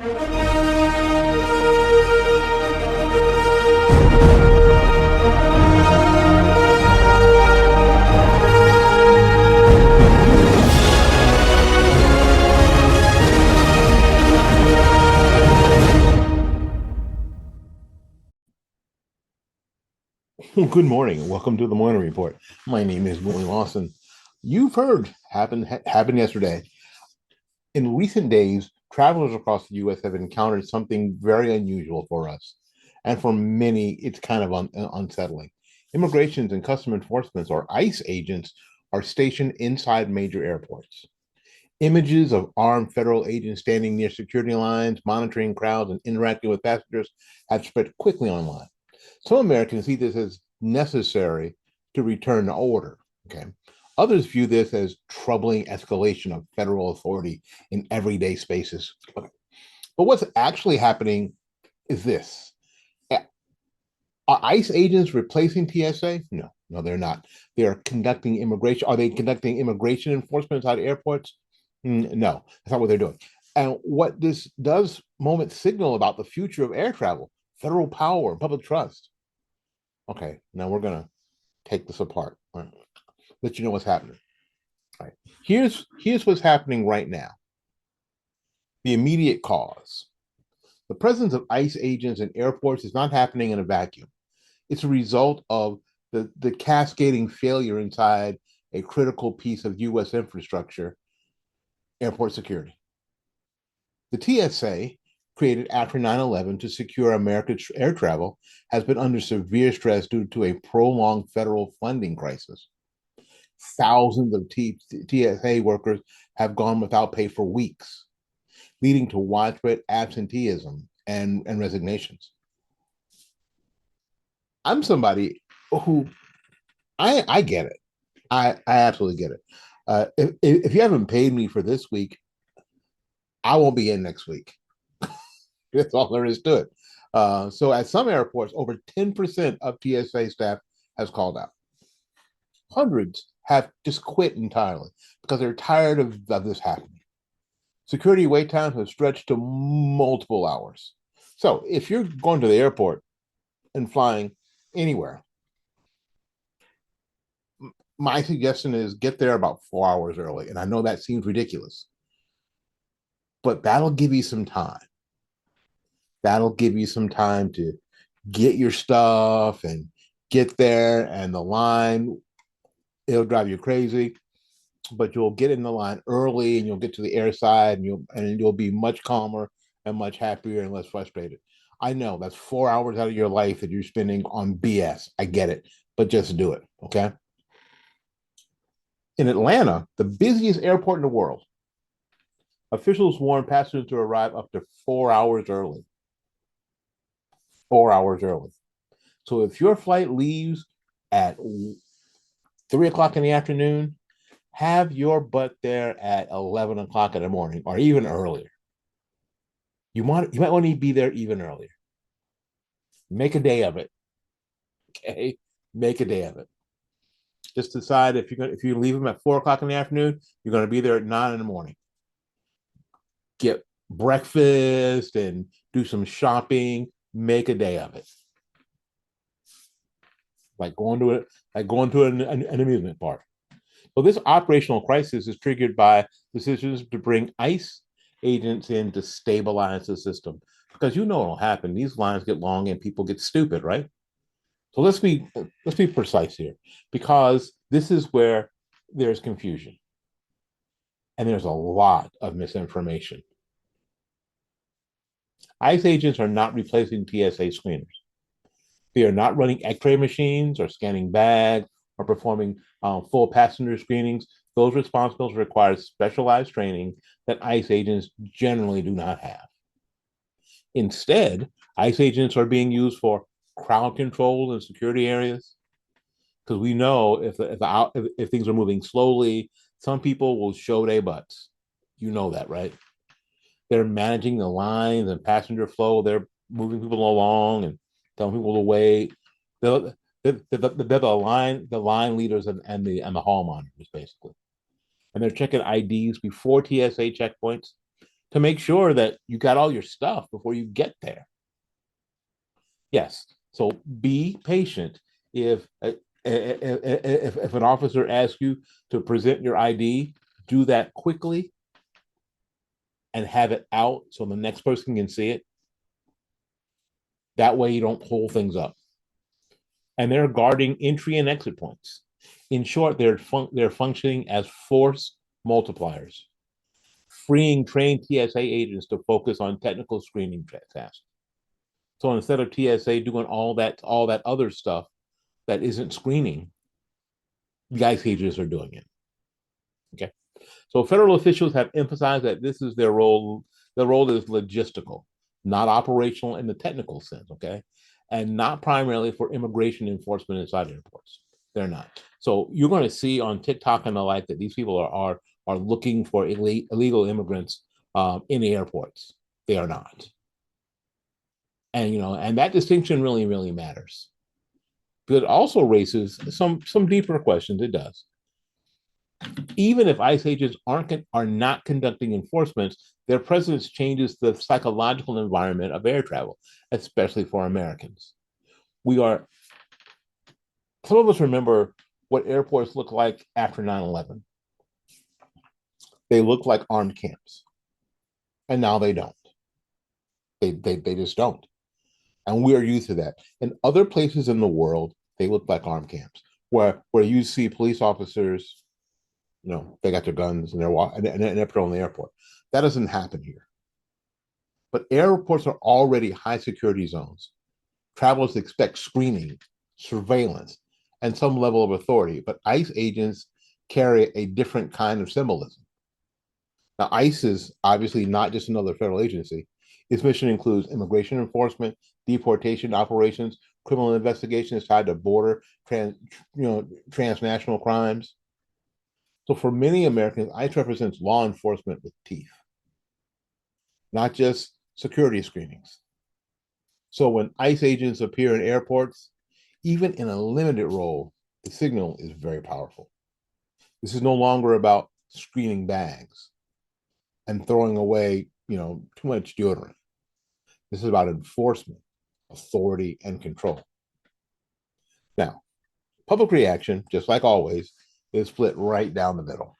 Good morning and welcome to the Morning Report. My name is Willie Lawson. You've heard happened yesterday. In recent days, travelers across the U.S. have encountered something very unusual for us, and for many, it's kind of unsettling. Immigrations and Custom Enforcement, or ICE agents, are stationed inside major airports. Images of armed federal agents standing near security lines, monitoring crowds, and interacting with passengers have spread quickly online. Some Americans see this as necessary to return to order. Okay. Others view this as troubling escalation of federal authority in everyday spaces. Okay. But what's actually happening is this. Are ICE agents replacing TSA? No, no, they're not. They are conducting immigration. Are they conducting immigration enforcement inside airports? No, that's not what they're doing. And what this does moment signal about the future of air travel, federal power, and public trust. Okay, now we're gonna take this apart. Right. Let you know what's happening. All right. Here's what's happening right now. The immediate cause. The presence of ICE agents in airports is not happening in a vacuum. It's a result of the cascading failure inside a critical piece of US infrastructure, airport security. The TSA, created after 9/11 to secure America's air travel, has been under severe stress due to a prolonged federal funding crisis. Thousands of TSA workers have gone without pay for weeks, leading to widespread absenteeism and resignations. I'm somebody who I get it. I absolutely get it. If you haven't paid me for this week, I won't be in next week. That's all there is to it. So at some airports, over 10% of TSA staff has called out. Hundreds have just quit entirely because they're tired of this happening. Security wait times have stretched to multiple hours. So if you're going to the airport and flying anywhere, my suggestion is get there about 4 hours early. And I know that seems ridiculous, but that'll give you some time. That'll give you some time to get your stuff and get there. And the line, it'll drive you crazy, but you'll get in the line early and you'll get to the air side and you'll be much calmer and much happier and less frustrated. I know that's 4 hours out of your life that you're spending on BS. I get it, but just do it. Okay. In Atlanta, the busiest airport in the world, officials warn passengers to arrive up to 4 hours early. 4 hours early. So if your flight leaves at 3 o'clock in the afternoon, have your butt there at 11 o'clock in the morning or even earlier. You might want to be there even earlier. Make a day of it. Okay. Make a day of it. Just decide if you leave them at 4 o'clock in the afternoon, you're going to be there at 9 in the morning. Get breakfast and do some shopping. Make a day of it. Like going to an amusement park. So this operational crisis is triggered by decisions to bring ICE agents in to stabilize the system. Because you know what'll happen. These lines get long and people get stupid, right? So let's be precise here, because this is where there's confusion and there's a lot of misinformation. ICE agents are not replacing TSA screeners. They are not running X-ray machines or scanning bags or performing full passenger screenings. Those responsibilities require specialized training that ICE agents generally do not have. Instead, ICE agents are being used for crowd control in security areas, because we know if things are moving slowly, some people will show their butts. You know that, right? They're managing the lines and passenger flow. They're moving people along and telling people to wait. They're the line leaders and the hall monitors, basically. And they're checking IDs before TSA checkpoints to make sure that you got all your stuff before you get there. Yes. So be patient. If if an officer asks you to present your ID, do that quickly and have it out so the next person can see it. That way you don't hold things up. And they're guarding entry and exit points. In short, they're functioning as force multipliers, freeing trained TSA agents to focus on technical screening tasks. So instead of TSA doing all that other stuff that isn't screening, the ICE agents are doing it. Okay. So federal officials have emphasized that this is their role. Their role is logistical, not operational in the technical sense, okay? And not primarily for immigration enforcement inside airports. They're not. So you're going to see on TikTok and the like that these people are looking for illegal immigrants in the airports. They are not. And and that distinction really, really matters. But it also raises some deeper questions. It does. Even if ICE agents are not conducting enforcement, their presence changes the psychological environment of air travel, especially for Americans. We are Some of us remember what airports looked like after 9/11. They looked like armed camps, and now they don't. They just don't, and we are used to that. In other places in the world, they look like armed camps, where you see police officers, they got their guns and they're patrolling the airport. That doesn't happen here. But airports are already high security zones. Travelers expect screening, surveillance, and some level of authority, but ICE agents carry a different kind of symbolism. Now, ICE is obviously not just another federal agency. Its mission includes immigration enforcement, deportation operations, criminal investigations tied to transnational crimes. So for many Americans, ICE represents law enforcement with teeth, not just security screenings. So when ICE agents appear in airports, even in a limited role, the signal is very powerful. This is no longer about screening bags and throwing away, too much deodorant. This is about enforcement, authority, and control. Now, public reaction, just like always, is split right down the middle.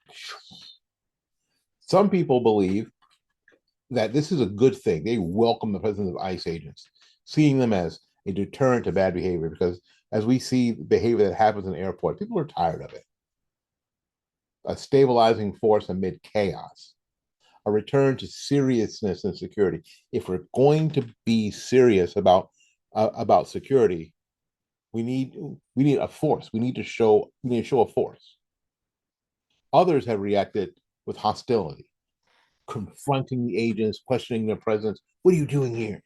Some people believe that this is a good thing. They welcome the presence of ICE agents, seeing them as a deterrent to bad behavior, because as we see behavior that happens in airports, people are tired of it. A stabilizing force amid chaos, a return to seriousness and security. If we're going to be serious about security, we need a force. We need to show a force. Others have reacted with hostility, confronting the agents, questioning their presence. What are you doing here?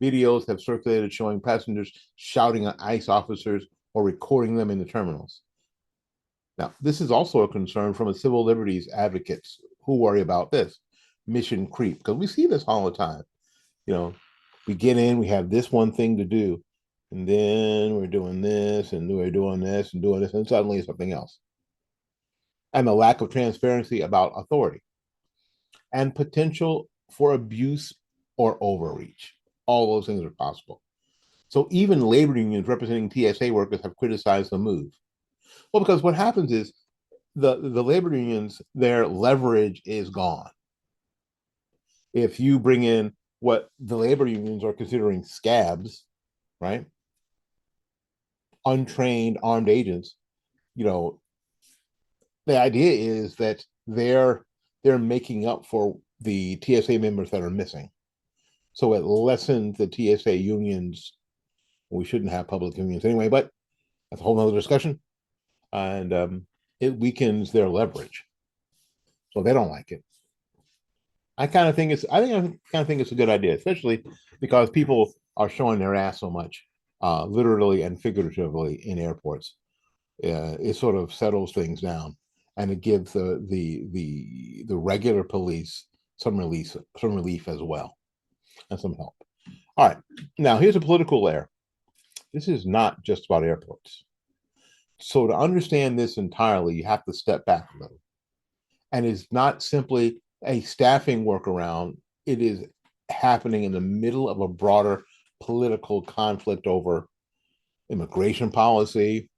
Videos have circulated showing passengers shouting at ICE officers or recording them in the terminals. Now, this is also a concern from the civil liberties advocates who worry about this mission creep, because we see this all the time. We get in, we have this one thing to do, and then we're doing this, and we're doing this, and doing this, and suddenly it's something else. And the lack of transparency about authority and potential for abuse or overreach. All those things are possible. So even labor unions representing TSA workers have criticized the move. Well, because what happens is the labor unions, their leverage is gone. If you bring in what the labor unions are considering scabs, right? Untrained armed agents, the idea is that they're making up for the TSA members that are missing. So it lessens the TSA unions. We shouldn't have public unions anyway, but that's a whole nother discussion. And it weakens their leverage. So they don't like it. I kind of think it's a good idea, especially because people are showing their ass so much, literally and figuratively in airports. It sort of settles things down, and it gives the regular police some relief as well, and some help. All right, now here's a political layer. This is not just about airports. So to understand this entirely, you have to step back a little. And it's not simply a staffing workaround. It is happening in the middle of a broader political conflict over immigration policy,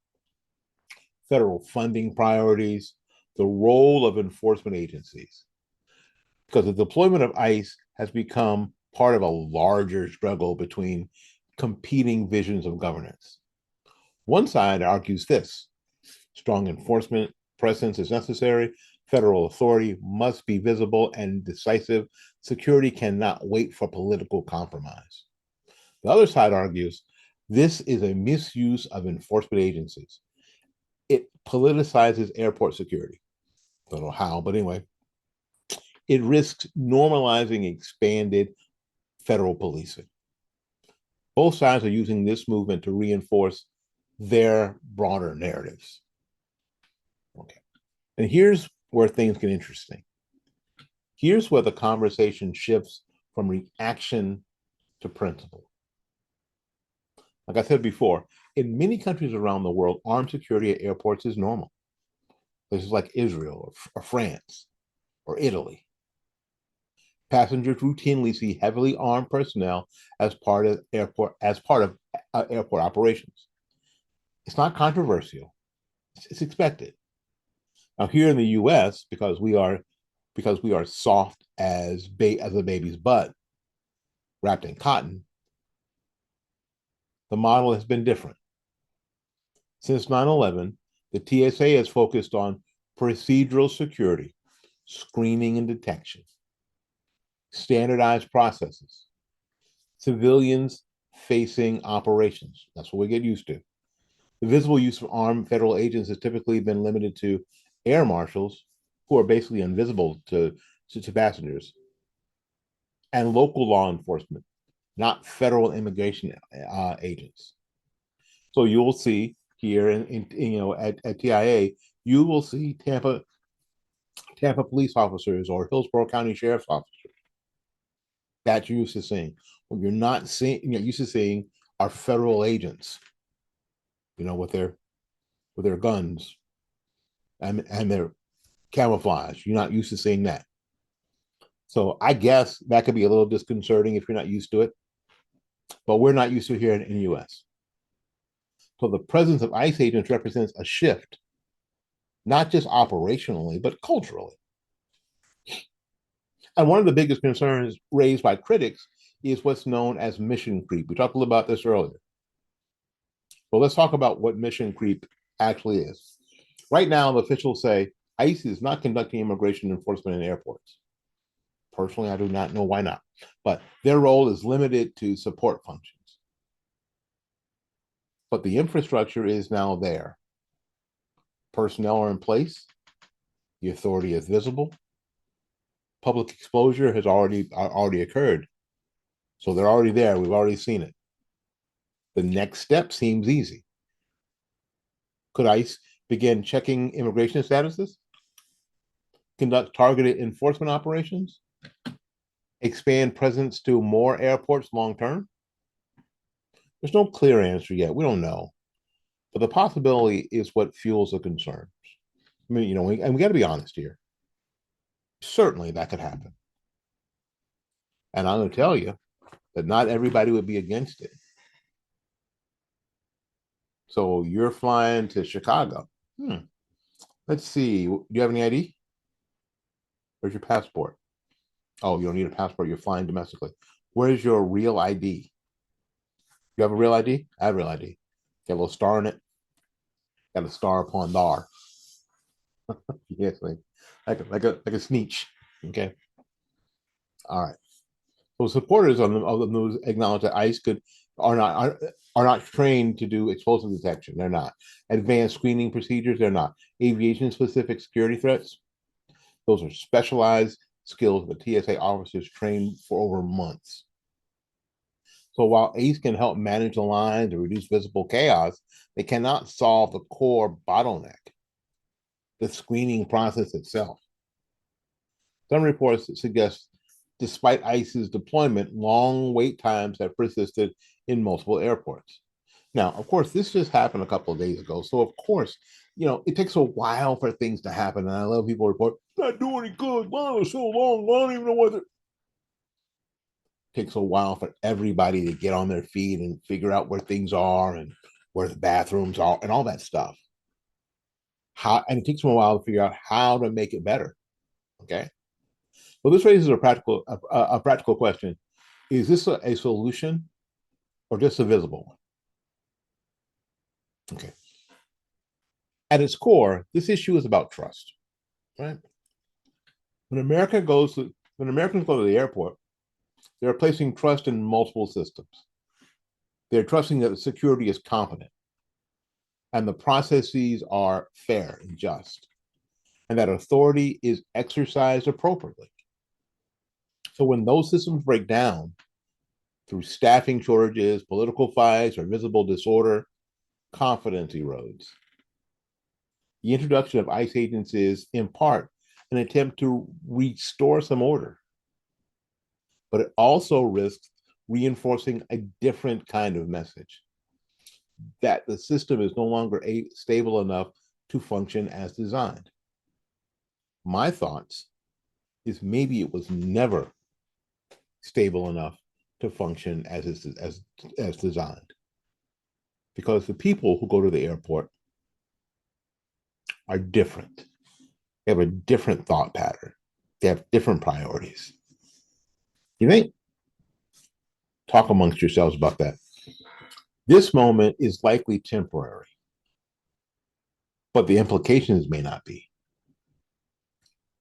federal funding priorities, the role of enforcement agencies. Because the deployment of ICE has become part of a larger struggle between competing visions of governance. One side argues this: strong enforcement presence is necessary. Federal authority must be visible and decisive. Security cannot wait for political compromise. The other side argues this is a misuse of enforcement agencies. It politicizes airport security. Don't know how, but anyway, it risks normalizing expanded federal policing. Both sides are using this movement to reinforce their broader narratives. Okay. And here's where things get interesting. Here's where the conversation shifts from reaction to principle. Like I said before, in many countries around the world, armed security at airports is normal. Places like Israel or France or Italy. Passengers routinely see heavily armed personnel as part of airport operations. It's not controversial. It's expected. Now here in the U.S., because we are soft as a baby's butt, wrapped in cotton, the model has been different. Since 9/11, the TSA has focused on procedural security, screening and detection, standardized processes, civilians facing operations. That's what we get used to. The visible use of armed federal agents has typically been limited to air marshals, who are basically invisible to passengers, and local law enforcement, not federal immigration agents. So you'll see here at TIA, you will see Tampa police officers or Hillsborough County sheriff's officers that you're used to seeing. What you're not seeing, you're used to seeing are federal agents, with their guns and their camouflage. You're not used to seeing that. So I guess that could be a little disconcerting if you're not used to it, but we're not used to it here in the US. So the presence of ICE agents represents a shift, not just operationally, but culturally. And one of the biggest concerns raised by critics is what's known as mission creep. We talked a little about this earlier. Well, let's talk about what mission creep actually is. Right now, the officials say ICE is not conducting immigration enforcement in airports. Personally, I do not know why not, but their role is limited to support functions. But the infrastructure is now there. Personnel are in place. The authority is visible. Public exposure has already occurred. So they're already there. We've already seen it. The next step seems easy. Could ICE begin checking immigration statuses? Conduct targeted enforcement operations? Expand presence to more airports long term? There's no clear answer yet. We don't know. But the possibility is what fuels the concerns. I mean, and we got to be honest here. Certainly that could happen. And I'm going to tell you that not everybody would be against it. So you're flying to Chicago. Let's see. Do you have any ID? Where's your passport? Oh, you don't need a passport. You're flying domestically. Where's your real ID? You have a real ID? I have a real ID. Got a little star in it. Got a star upon the R. Yes, like a sneech. Okay. All right. So supporters of the news acknowledge that ICE are not trained to do explosive detection. They're not. Advanced screening procedures. They're not. Aviation specific security threats. Those are specialized skills that TSA officers train for over months. So while ACE can help manage the lines and reduce visible chaos, they cannot solve the core bottleneck, the screening process itself. Some reports suggest, despite ICE's deployment, long wait times have persisted in multiple airports. Now, of course, this just happened a couple of days ago. So, of course, it takes a while for things to happen. And I love people report, not doing any good. Wow, it's so long. I don't even know whether. It takes a while for everybody to get on their feet and figure out where things are and where the bathrooms are and all that stuff. And it takes them a while to figure out how to make it better. Okay. Well, this raises a practical question. Is this a solution or just a visible one? Okay. At its core, this issue is about trust, right? When America goes to when Americans go to the airport, they're placing trust in multiple systems. They're trusting that the security is competent and the processes are fair and just, and that authority is exercised appropriately. So when those systems break down through staffing shortages, political fights, or visible disorder, confidence erodes. The introduction of ICE agents is, in part, an attempt to restore some order, but it also risks reinforcing a different kind of message that the system is no longer stable enough to function as designed. My thoughts is maybe it was never stable enough to function as designed, because the people who go to the airport are different. They have a different thought pattern. They have different priorities. You think? Talk amongst yourselves about that. This moment is likely temporary, but the implications may not be.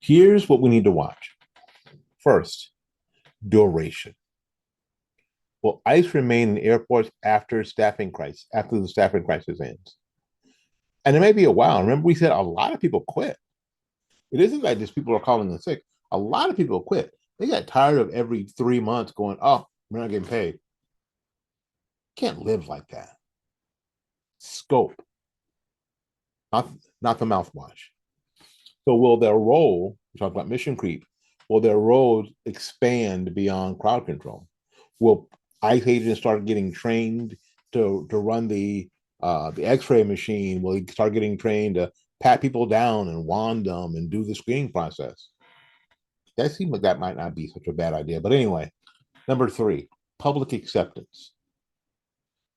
Here's what we need to watch. First, duration. Will ICE remain in airports after the staffing crisis ends? And it may be a while. Remember, we said a lot of people quit. It isn't like just people are calling in sick. A lot of people quit. They got tired of every 3 months going, oh, we're not getting paid. Can't live like that. Scope, not not the mouthwash. So will their role, we talk about mission creep, will their roles expand beyond crowd control? Will ICE agents start getting trained to run the X-ray machine? Will he start getting trained to pat people down and wand them and do the screening process? That seems like that might not be such a bad idea. But anyway, number three, public acceptance.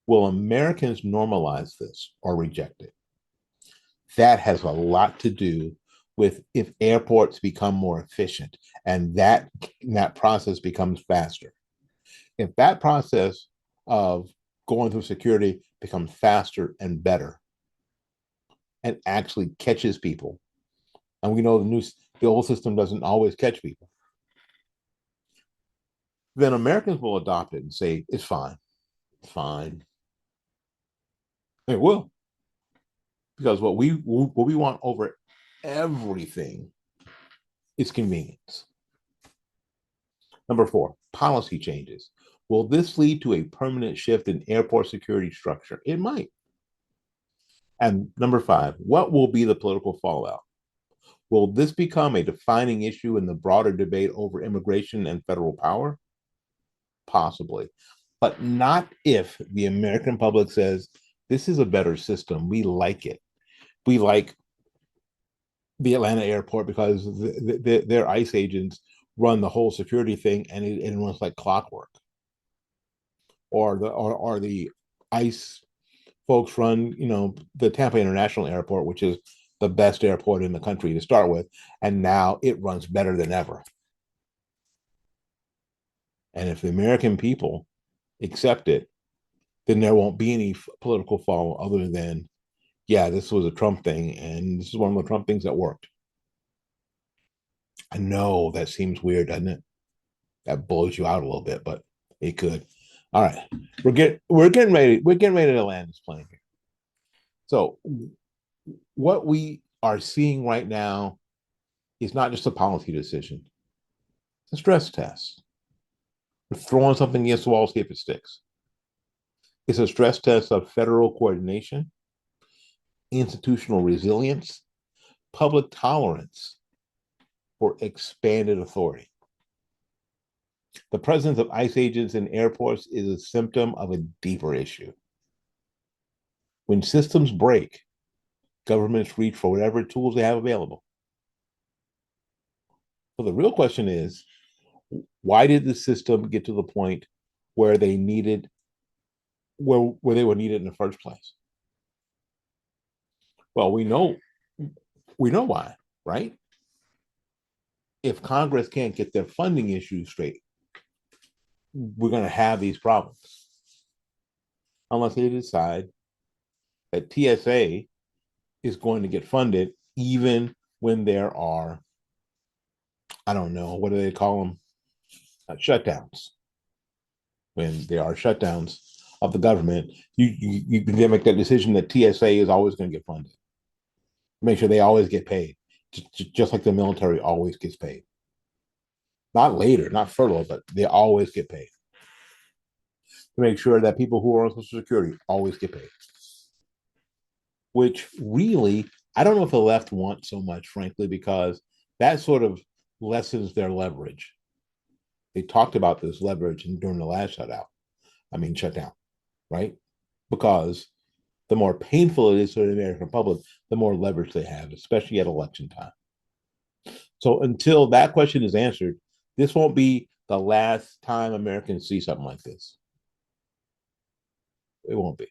Will Americans normalize this or reject it? That has a lot to do with if airports become more efficient and that process becomes faster. If that process of going through security becomes faster and better and actually catches people, and we know the old system doesn't always catch people, then Americans will adopt it and say it's fine, it's fine. It will, because what we want over everything is convenience. Number four, policy changes. Will this lead to a permanent shift in airport security structure? It might. And number five, what will be the political fallout? Will this become a defining issue in the broader debate over immigration and federal power? Possibly, but not if the American public says, this is a better system. We like it. We like the Atlanta airport because their ICE agents run the whole security thing and it runs like clockwork. Or the ICE folks run, the Tampa International Airport, which is the best airport in the country to start with, and now it runs better than ever. And if the American people accept it, then there won't be any political fall other than, yeah, this was a Trump thing, and this is one of the Trump things that worked. I know that seems weird, doesn't it? That blows you out a little bit, but it could. All right, we're getting ready to land this plane here. So what we are seeing right now is not just a policy decision; it's a stress test. We're throwing something against the wall, see if it sticks. It's a stress test of federal coordination, institutional resilience, public tolerance for expanded authority. The presence of ICE agents in airports is a symptom of a deeper issue. When systems break, governments reach for whatever tools they have available. So the real question is, why did the system get to the point where they needed where they were needed in the first place? Well, we know why, right? If Congress can't get their funding issues straight, we're going to have these problems unless they decide that TSA is going to get funded even when there are, I don't know, what do they call them? Shutdowns. When there are shutdowns of the government, you can make that decision that TSA is always going to get funded. Make sure they always get paid, just like the military always gets paid. Not later, not furlough, but they always get paid. To make sure that people who are on Social Security always get paid. Which really, I don't know if the left wants so much, frankly, because that sort of lessens their leverage. They talked about this leverage during the last shutdown, right? Because the more painful it is to the American public, the more leverage they have, especially at election time. So until that question is answered, this won't be the last time Americans see something like this. It won't be.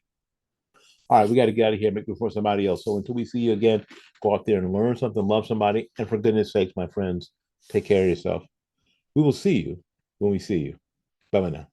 All right, we got to get out of here, make before somebody else. So until we see you again, go out there and learn something, love somebody, and for goodness sakes, my friends, take care of yourself. We will see you when we see you. Bye bye now.